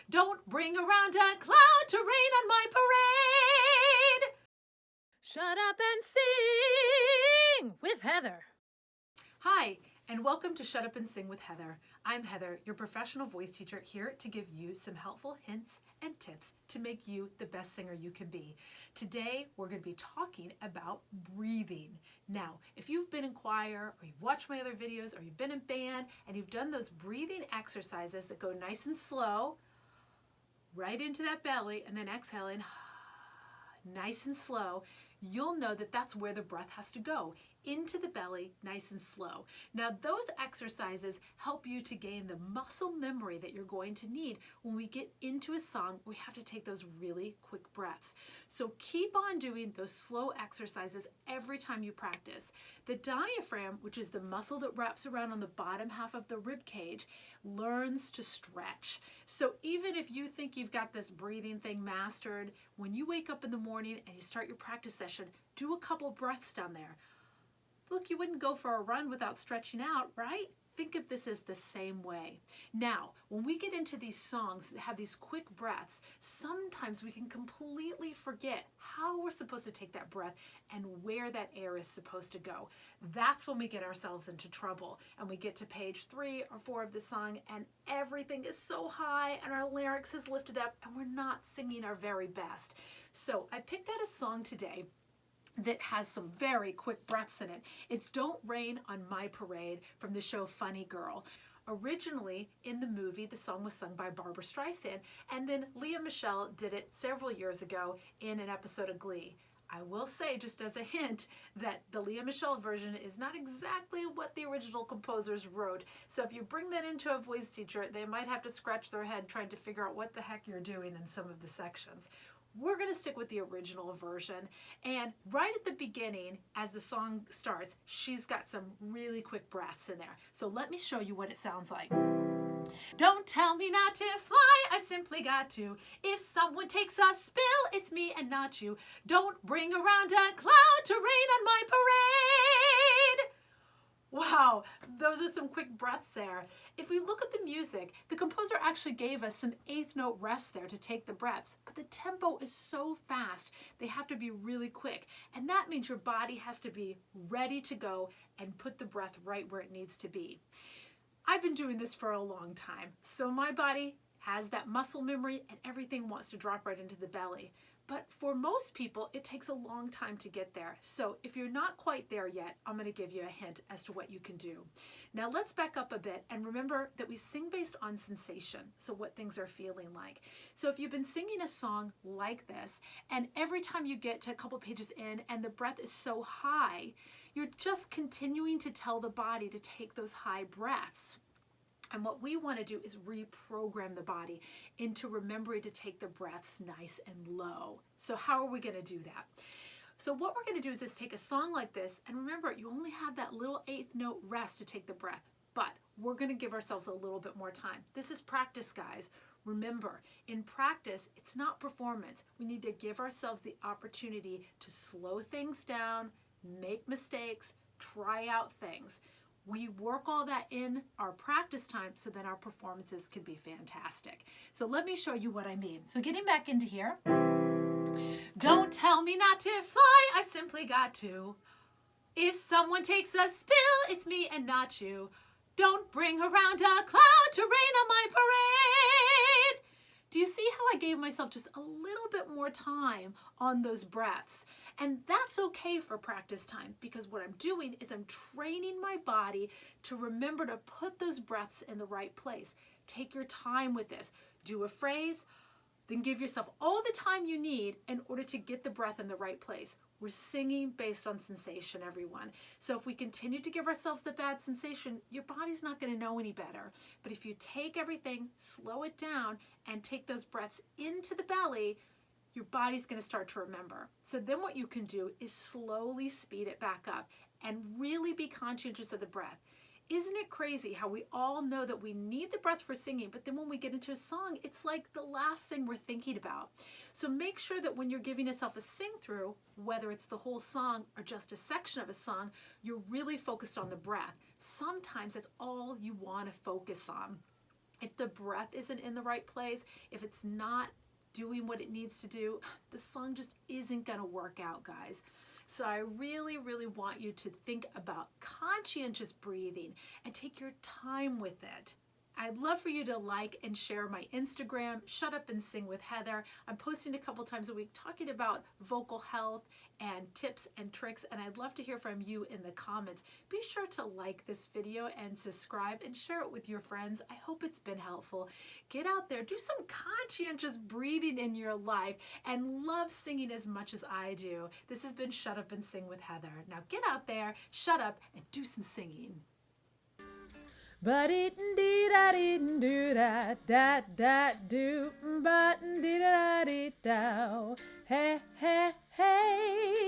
Don't bring around a cloud to rain on my parade. Shut up and sing with Heather. Hi, and welcome to Shut Up and Sing with Heather. I'm Heather, your professional voice teacher, here to give you some helpful hints and tips to make you the best singer you can be. Today, we're going to be talking about breathing. Now, if you've been in choir, or you've watched my other videos, or you've been in band, and you've done those breathing exercises that go nice and slow, right into that belly, and then exhaling, nice and slow, you'll know that that's where the breath has to go, into the belly, nice and slow. Now, those exercises help you to gain the muscle memory that you're going to need when we get into a song. We have to take those really quick breaths. So keep on doing those slow exercises every time you practice. The diaphragm, which is the muscle that wraps around on the bottom half of the rib cage, learns to stretch. So even if you think you've got this breathing thing mastered, when you wake up in the morning and you start your practice session, do a couple breaths down there. Look, you wouldn't go for a run without stretching out, right? Think of this as the same way. Now, when we get into these songs that have these quick breaths, sometimes we can completely forget how we're supposed to take that breath and where that air is supposed to go. That's when we get ourselves into trouble and we get to page 3 or 4 of the song and everything is so high and our larynx is lifted up and we're not singing our very best. So I picked out a song today that has some very quick breaths in it. It's Don't Rain on My Parade from the show Funny Girl. Originally, in the movie, the song was sung by Barbra Streisand, and then Leah Michele did it several years ago in an episode of Glee. I will say, just as a hint, that the Leah Michele version is not exactly what the original composers wrote. So if you bring that into a voice teacher, they might have to scratch their head trying to figure out what the heck you're doing in some of the sections. We're going to stick with the original version, and right at the beginning, as the song starts, she's got some really quick breaths in there. So let me show you what it sounds like. Don't tell me not to fly, I've simply got to. If someone takes a spill, it's me and not you. Don't bring around a cloud to rain on my parade. Wow, those are some quick breaths there. If we look at the music, the composer actually gave us some 8th note rests there to take the breaths, but the tempo is so fast, they have to be really quick. And that means your body has to be ready to go and put the breath right where it needs to be. I've been doing this for a long time, so my body has that muscle memory and everything wants to drop right into the belly. But for most people, it takes a long time to get there. So if you're not quite there yet, I'm going to give you a hint as to what you can do. Now let's back up a bit and remember that we sing based on sensation, so what things are feeling like. So if you've been singing a song like this, and every time you get to a couple pages in and the breath is so high, you're just continuing to tell the body to take those high breaths. And what we want to do is reprogram the body into remembering to take the breaths nice and low. So how are we going to do that? So what we're going to do is just take a song like this, and remember, you only have that little 8th note rest to take the breath, but we're going to give ourselves a little bit more time. This is practice, guys. Remember, in practice, it's not performance. We need to give ourselves the opportunity to slow things down, make mistakes, try out things. We work all that in our practice time so that our performances can be fantastic. So let me show you what I mean. So getting back into here. Don't tell me not to fly, I've simply got to. If someone takes a spill, it's me and not you. Don't bring around a cloud to rain on my parade. Do you see how I gave myself just a little bit more time on those breaths? And that's okay for practice time, because what I'm doing is I'm training my body to remember to put those breaths in the right place. Take your time with this. Do a phrase, then give yourself all the time you need in order to get the breath in the right place. We're singing based on sensation, everyone. So if we continue to give ourselves the bad sensation, your body's not going to know any better. But if you take everything, slow it down, and take those breaths into the belly, your body's going to start to remember. So then what you can do is slowly speed it back up and really be conscientious of the breath. Isn't it crazy how we all know that we need the breath for singing, but then when we get into a song, it's like the last thing we're thinking about. So make sure that when you're giving yourself a sing through, whether it's the whole song or just a section of a song, you're really focused on the breath. Sometimes that's all you want to focus on. If the breath isn't in the right place, if it's not doing what it needs to do, the song just isn't going to work out, guys. So I really, really want you to think about conscientious breathing and take your time with it. I'd love for you to like and share my Instagram, Shut Up and Sing with Heather. I'm posting a couple times a week talking about vocal health and tips and tricks, and I'd love to hear from you in the comments. Be sure to like this video and subscribe and share it with your friends. I hope it's been helpful. Get out there, do some conscientious breathing in your life, and love singing as much as I do. This has been Shut Up and Sing with Heather. Now get out there, shut up, and do some singing. But it dee da dee do da da da do but dee da dee da hey hey hey.